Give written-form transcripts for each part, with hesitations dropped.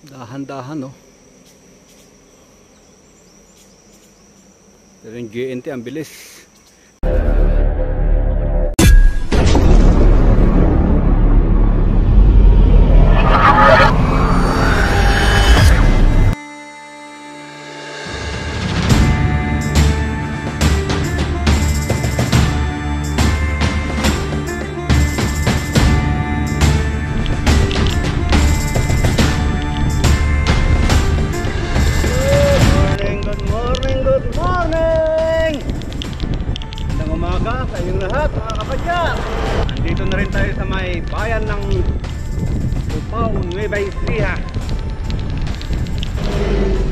Dahan-dahan, no. Pero yung GNT ang bilis. Sa inyong lahat mga kapadya, andito na rin tayo sa may bayan ng Lupao, Nueva Ecija.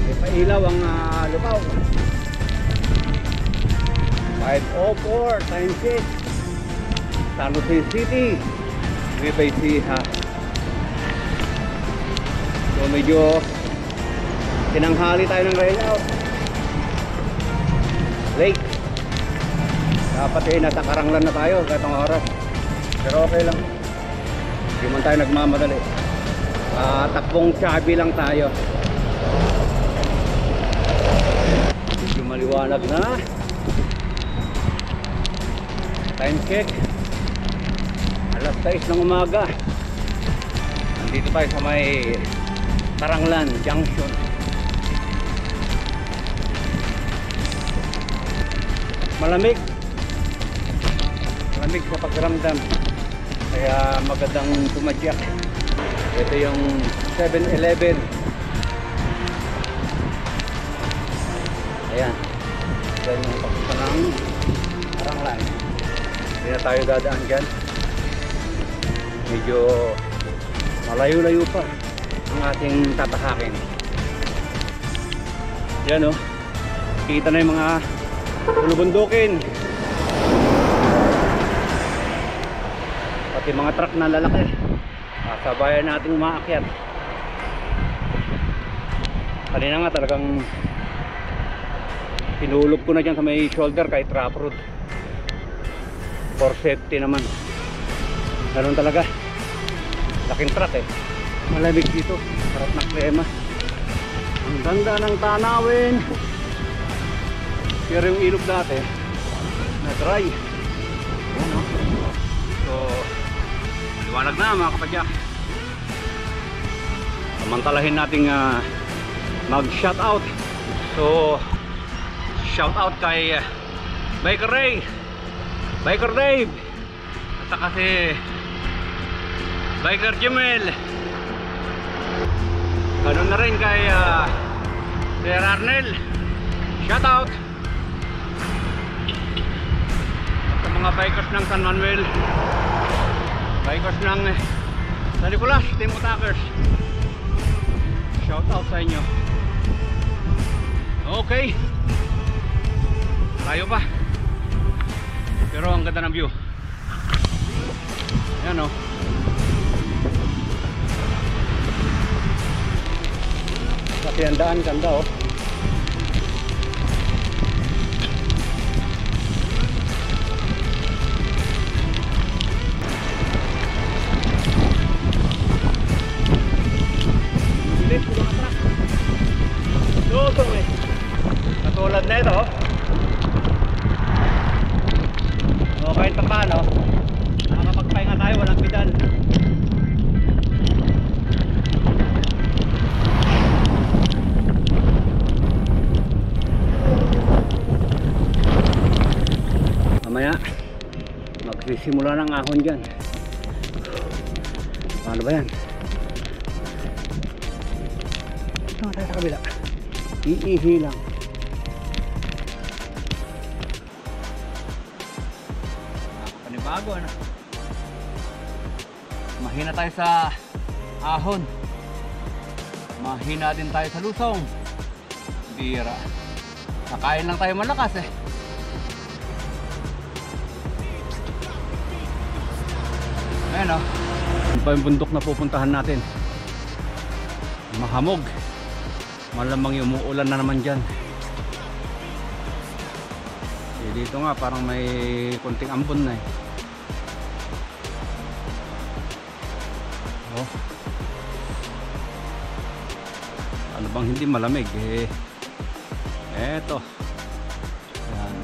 May pailaw ang Lupao. 5:04 time check, San Jose City, Nueva Ecija. So medyo tinanghali tayo ng rail out. Late. Dapat nasa Karanglan na tayo kahit ang oras. Pero okay lang. Hindi man tayo nagmamadali. Takbong Chabi lang tayo. Medyo maliwanag na. Time check, alas 6 ng umaga. Nandito tayo sa may Karanglan Junction. Malamig sa pagramdam, kaya magandang tumadyak. Ito yung 7-Eleven. Ayan, yan yung pagpunta ng Karanglan. Hindi na tayo dadaan dyan, medyo malayo-layo pa ang ating tatahakin. Yan, oh, kita na yung mga bulubundukin, pati mga truck na lalaki. Sabayan natin umaakyat. Kanina nga talagang pinulog ko na dyan sa may shoulder kahit trap road for safety naman. Ganun talaga, laking truck eh. Malamig dito, sarap na klema, ang ganda ng tanawin. Pero yung ilog dati na dry. So maliwanag na mga kapadya. Samantalahin nating mag shout out. So shout out kay Biker Ray, Biker Dave, at saka si Biker Jemel. Ganun na rin kay Sir Arnel. Shout out sa mga bikers ng San Manuel, bikers ng San Nicolas, Team Otakers. Shout out sa inyo. Okay, tayo pa, pero ang ganda ng view. Ayan, oh. Pati ang daan ganda, oh. Katulad na ito, o kahit pa paano nakakapagpahinga tayo, walang pedal. Mamaya magsisimula ng ahon dyan. Paano ba yan? Ito nga tayo sa kabila, iihi lang. Panibago, ano? Mahina tayo sa ahon, mahina din tayo sa lusong. Bira, nakain lang tayo malakas eh. Ayan, oh. Ano pa yung bundok na pupuntahan natin? Mahamog. Malamang yung umuulan na naman dyan. Dito nga parang may konting ambon na eh. Oh. Ano bang hindi malamig eh? Eto. Ayan.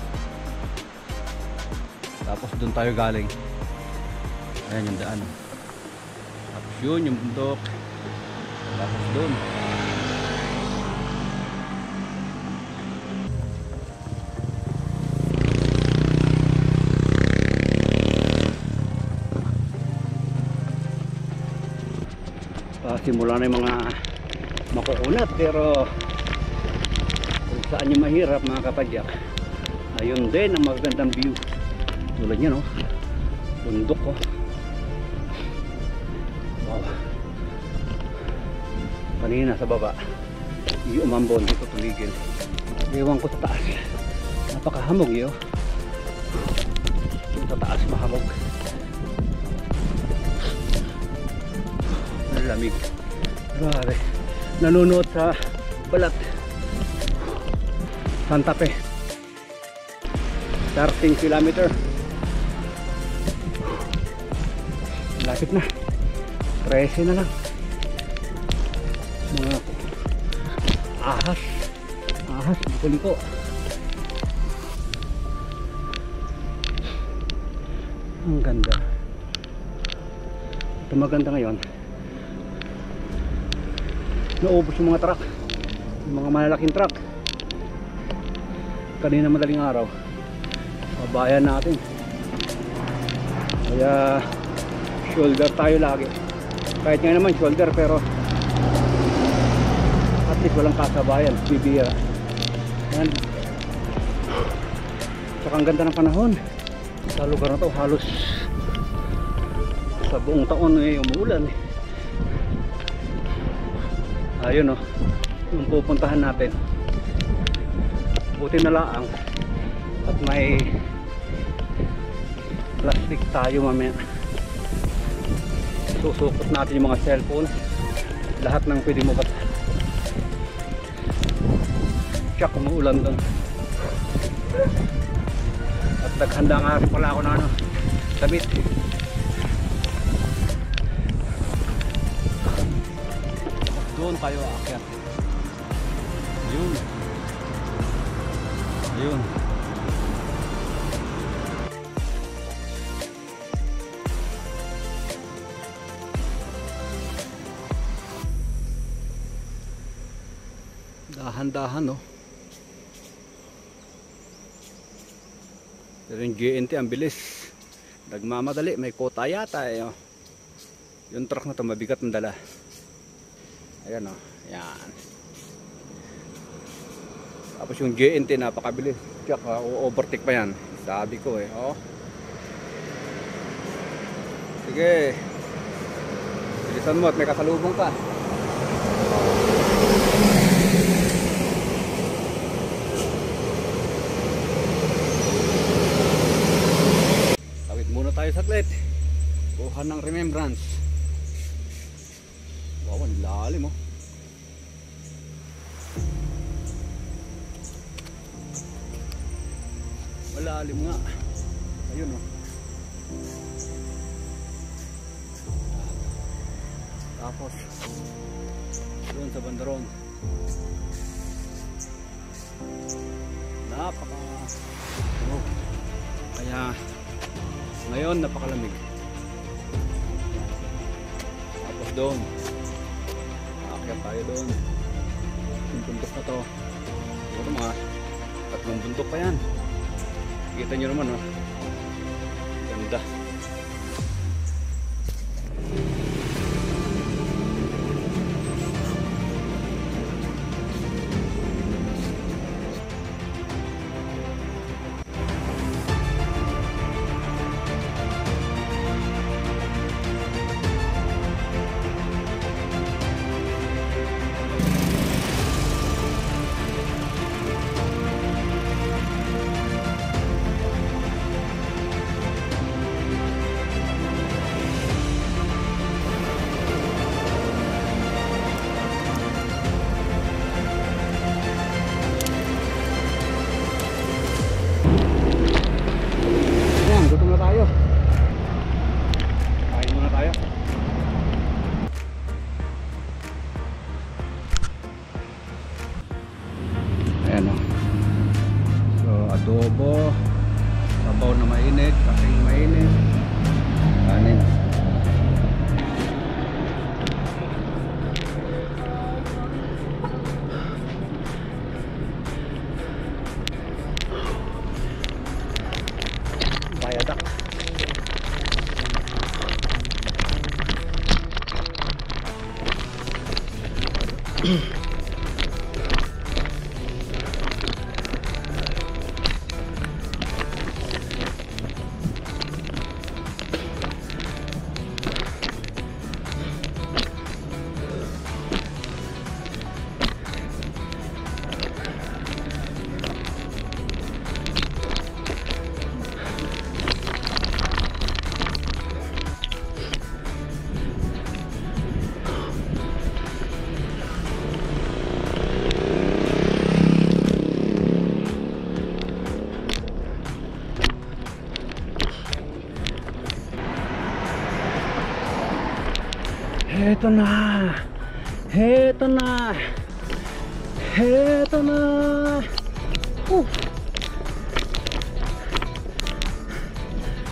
Tapos doon tayo galing. Ayan yung daan. Tapos yun yung bundok. Tapos doon. Simula na yung mga makukunat, pero kung saan yung mahirap mga kapadyak, ayun din ang magandang view. Tulad niya, no? Bundok ko. Wow. Kanina sa baba yung umambon dito tumigil. Ewan ko sa taas, napakahamog yun. Yung sa taas mahamog. Lamig. Grabe. Nanunuot sa balat. Santa Fe. 13 kilometer. Lapit na. 13 na lang. Mga ahas. Ahas. Kuliko. Ang ganda. Ito maganda ngayon. Naubos yung mga truck, yung mga malalaking truck. Kanina madaling araw, pabayan natin. Kaya shoulder tayo lagi. Kahit nga naman shoulder, pero at least walang kasabayan, bibira. Yan. Tsaka ang ganda ng panahon sa lugar na to. Halos sa buong taon ay umuulan eh. Ayun, oh, yung pupuntahan natin. Buti na lang at may plastic tayo mamaya. Susukot natin yung mga cellphone, lahat ng pwede mo bata. Tiyak, umuulan doon. At naghanda nga rin pala ako na damit. Doon tayo aakyat. Ayun. Ayun. Dahan-dahan, no? Pero yung GNT ang bilis. Nagmamadali. May kota yata eh. Oh. Yung truck na ito mabigat ng dala. Ayan, o, yan. Tapos yung JNT napakabilis. Tsaka overtake pa yan. Sabi ko eh, oh. Sige, bilisan mo at may kasalubong ka. Tawid muna tayo saglit. Kuha ng remembrance. Wow, ang lalim, oh. Malalim nga. Ayun, oh. Tapos doon sa bandaron, napaka kaya ngayon napakalamig. Tapos doon aakyat tayo doon yung bundok na to. Ito mga 3 bundok pa yan. Kita nyo naman, oh. Ganda. adobo, sabaw na mainit, kasing mainit, kanin. Bayadak. Heto na! Heto na! Heto na!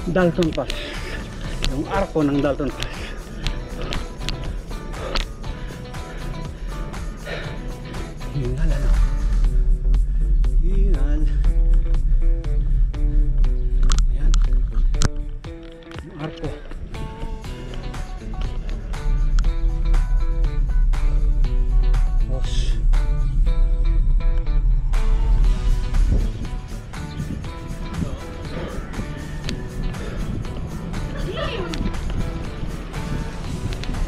Dalton Pass. Yung arko ng Dalton Pass. Hingal ano? Hingal. Ayan. Yung arko.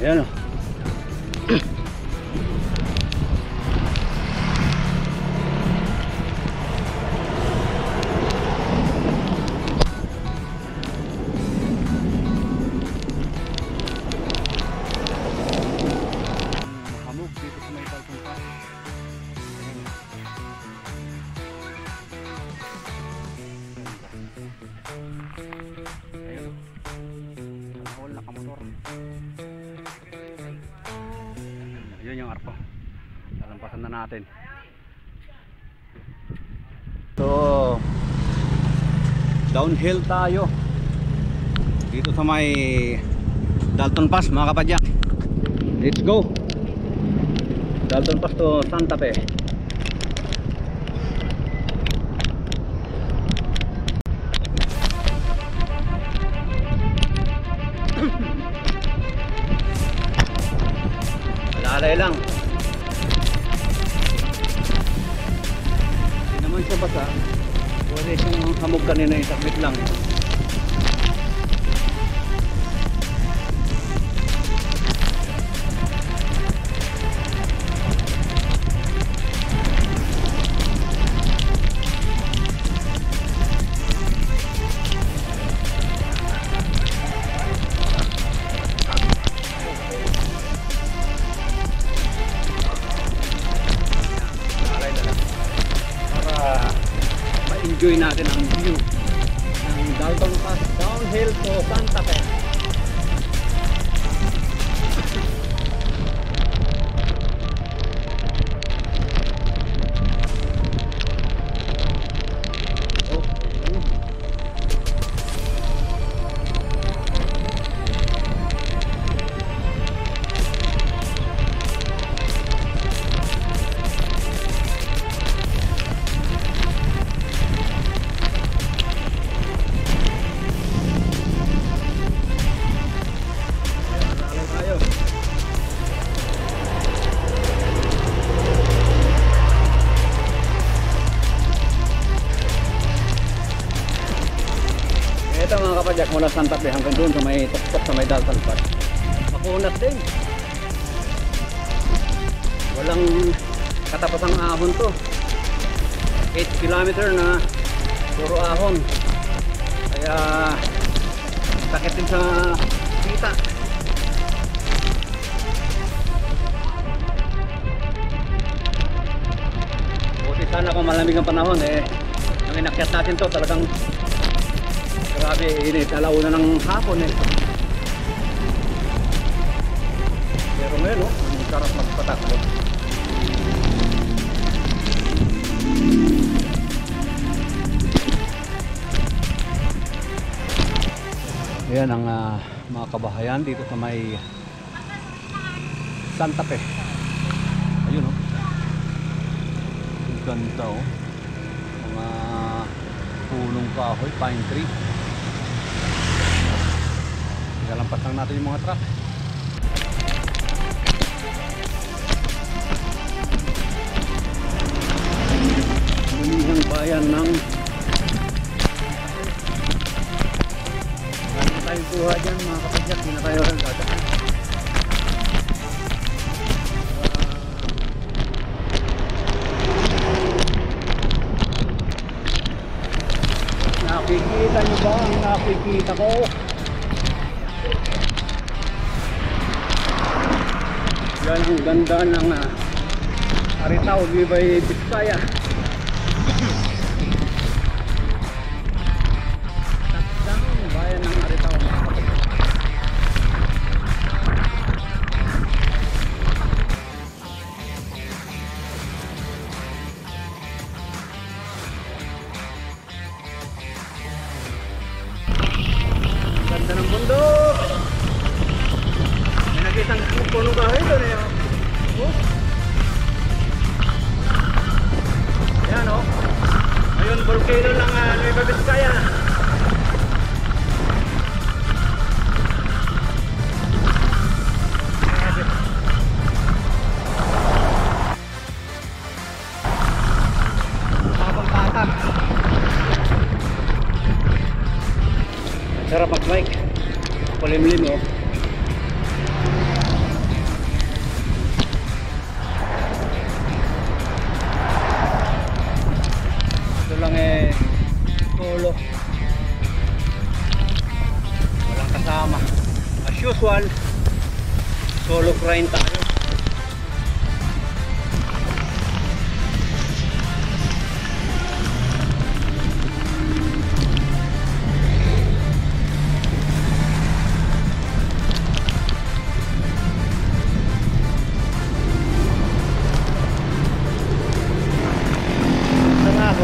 Ayan o. Hamog dito sa may Dalton Pass. Ayan o. Nakahol, nakamotor. Yun yung arko. Lalampasan na natin. So downhill tayo dito sa may Dalton Pass mga kapadyak. Let's go. Dalton Pass to Santa Fe. Alalay lang. Hindi naman siya basa. Pwede siyang hamog kanina yung saglit lang. Enjoy natin ang view ng Dalton Pass downhill to Santa Fe. Ito mga kapadyak, mula Santa Fe hanggang doon sa may tuktok sa may Dalton Pass. Makunat din. Walang katapusang ahon to. 8 kilometer na puro ahon. Kaya sakit din sa kita. Buti sana kung malamig ang panahon ang inakyat natin to talagang grabe init, alauna ng hapon pero ngayon ang sarap magpatakbo. Ayan ang mga kabahayan dito sa may Santa Fe. Ayun oh. Ang ganda oh. Mga punong kahoy, pine tree. Galampas lang natin yung mga truck. Lumihang bayan ng ano tayong kuha dyan mga kapadyak, hindi na tayo dadaan. Nakikita nyo ba ang nakikita ko? Yan ang ganda ng Aritaw, Nueva Vizcaya. Takdang bayan ng Aritaw. Ganda ng bundok. May nakitang punong kahoy doon eh. Oh. Yan oh. Ayun, volcano ng Nueva Vizcaya. Habang patag. Sarap mag-bike. Kulimlim oh. Ito lang solo. Walang kasama. As usual, solo grind tayo.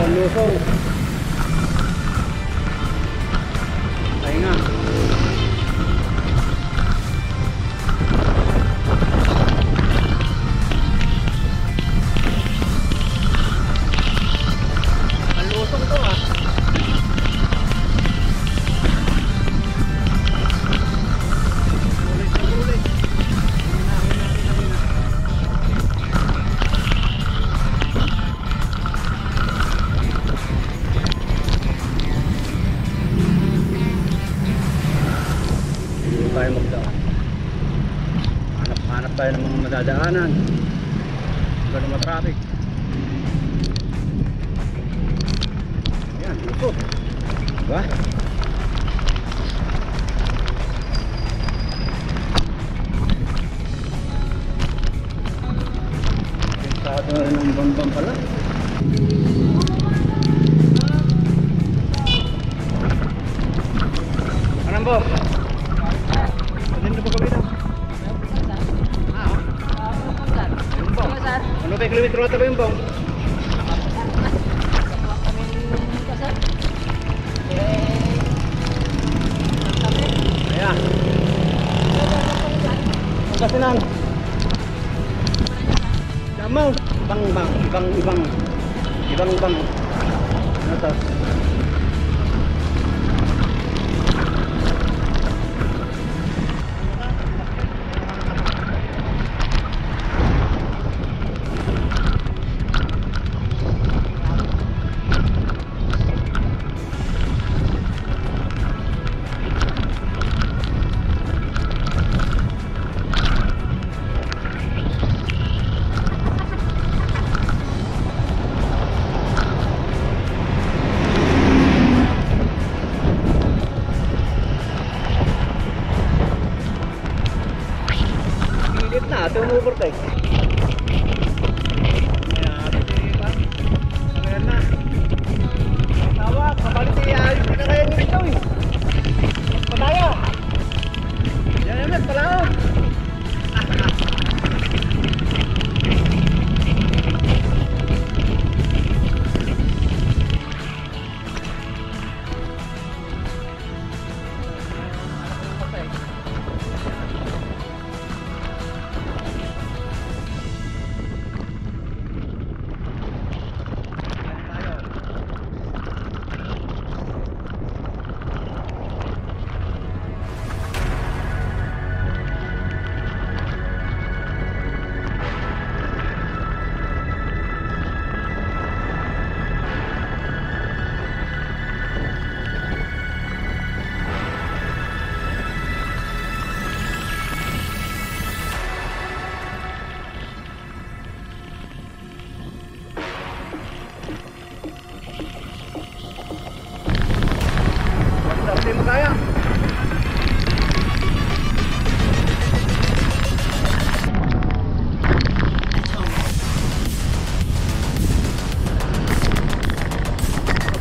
Lusong. Ay nga. Ang lusong to ah. Ulit. Tayo magdaan. Hanap tayo ng mga madadaanan. Ganun matraffic. Ayan, lusot. Diba? Pintado na rin ng bambang pala. Anong bo? Ano ba kilometro na tayo yung bang? Ayan. Ang kasinan. Damaw. Ibang. Ano to? Ito yung overtake. Ayan na. Tawag, kapalit ayos na kaya nyo ito eh. Pataya. Yan yan, pala. Hindi mo kaya.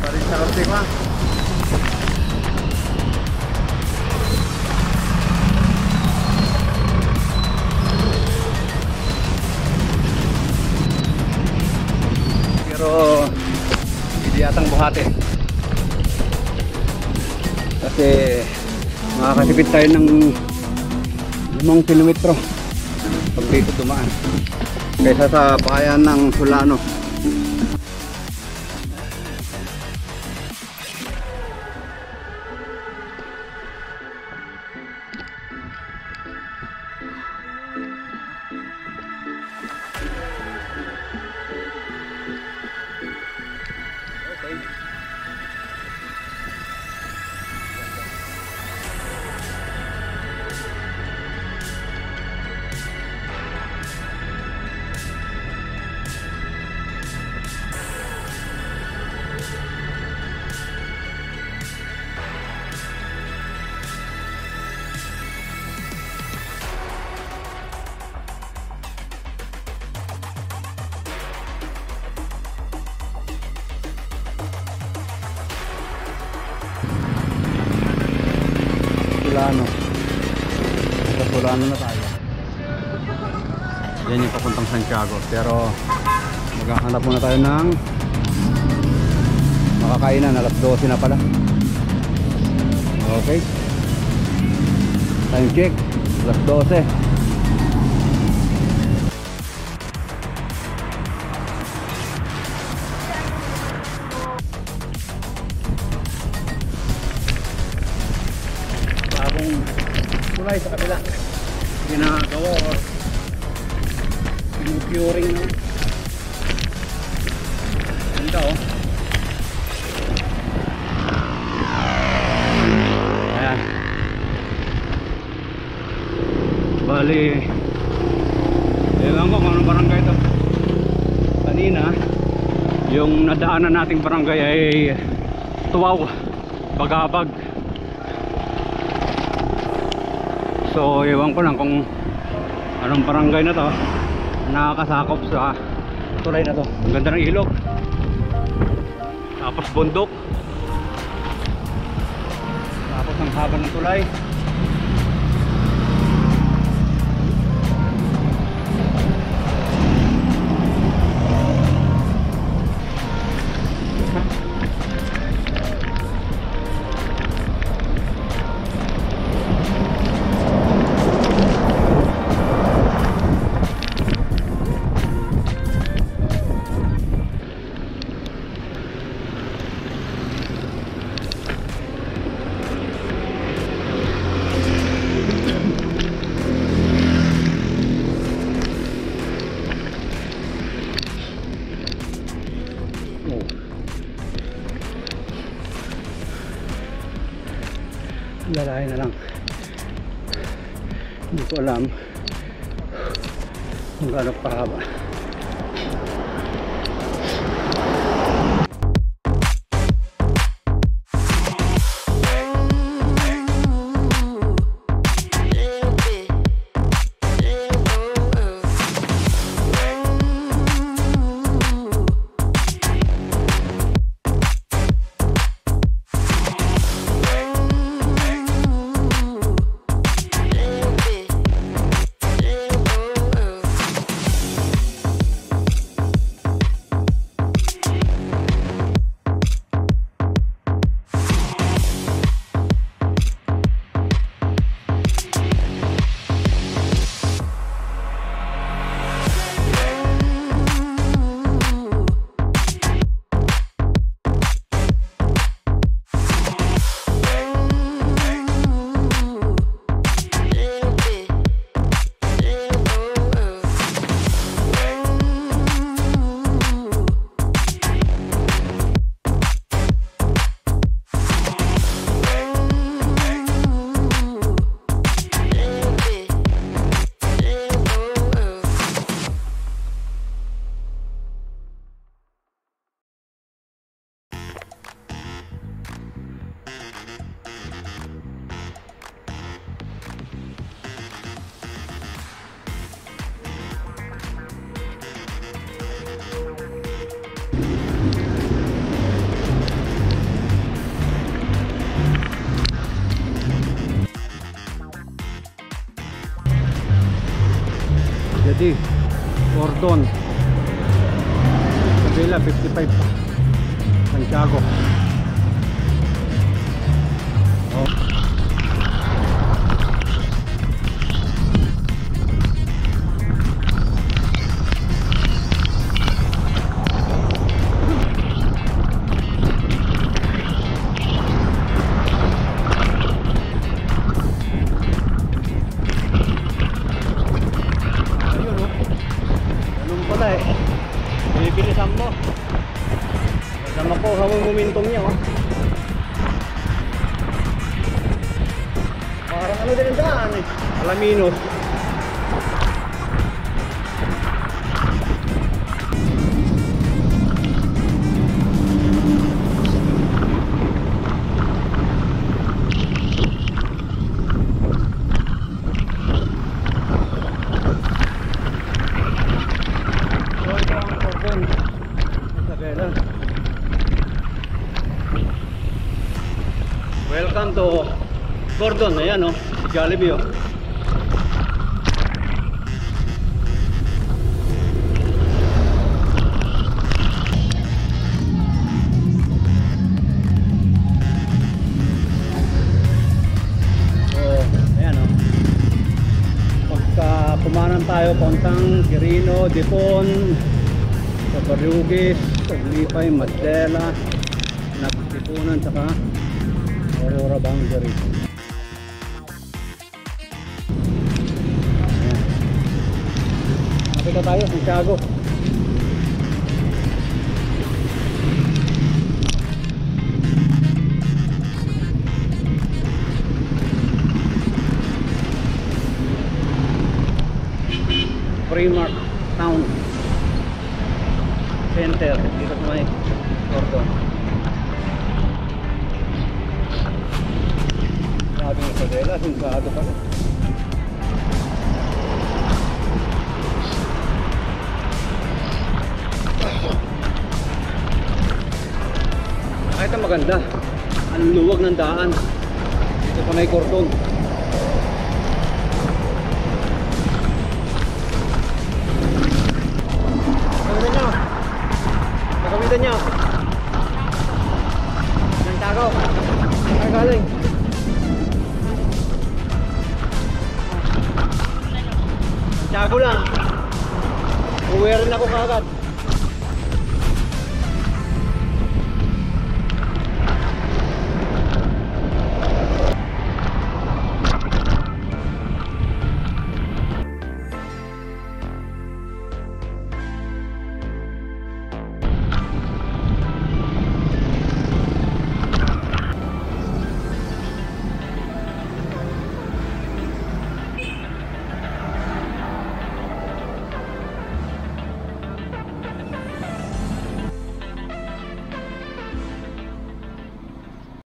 Parin sa karting ha. Pero hindi yatang buhati. Kasi makakasipit tayo ng 5 kilometro pag dito dumaan kaysa sa bayan ng Sulano. Sulano. Sa Sulano na tayo. Yan yung papuntang Santiago. Pero maghahanap muna tayo ng makakainan. Alas 12 na pala. Okay. Time check. Alas 12. Tulay sa kabila ginagawa or pinupuring na. Ganda oh. Ayan. Bali ewan ko kung anong barangay ito. Kanina yung nadaanan nating barangay ay Tuwaw, Bagabag. So ewan ko lang kung anong barangay na to nakakasakop sa tulay na to. Ang ganda ng ilog, tapos bundok, tapos ang haba ng tulay. Lalahin na lang. Hindi ko alam kung gaano kahaba. Ready. Gordon. Kabila 55 pa. Santiago. Oh. Bibilisan mo. Basta makuha mo yung momentum niya, oh. Parang ano din ang daan, eh. Alaminos. Welcome to Gordon. Ayan, oh, Jollibee, oh. So, ayan, oh. Pagka pumanan tayo pauntang Quirino, Dipon, Sabarugis, Taglipay, Madela, Nagtipunan, saka Aurora Boundary. Nakita tayo, Santiago. Primark Town Center dito sa may Gordon. Sabi ng Padela, singkado pala. Kahit ang maganda, ang luwag ng daan dito sa may Gordon. Gagamitan nyo Santiago. Ay galing Santiago lang. Uwi rin ako kagad.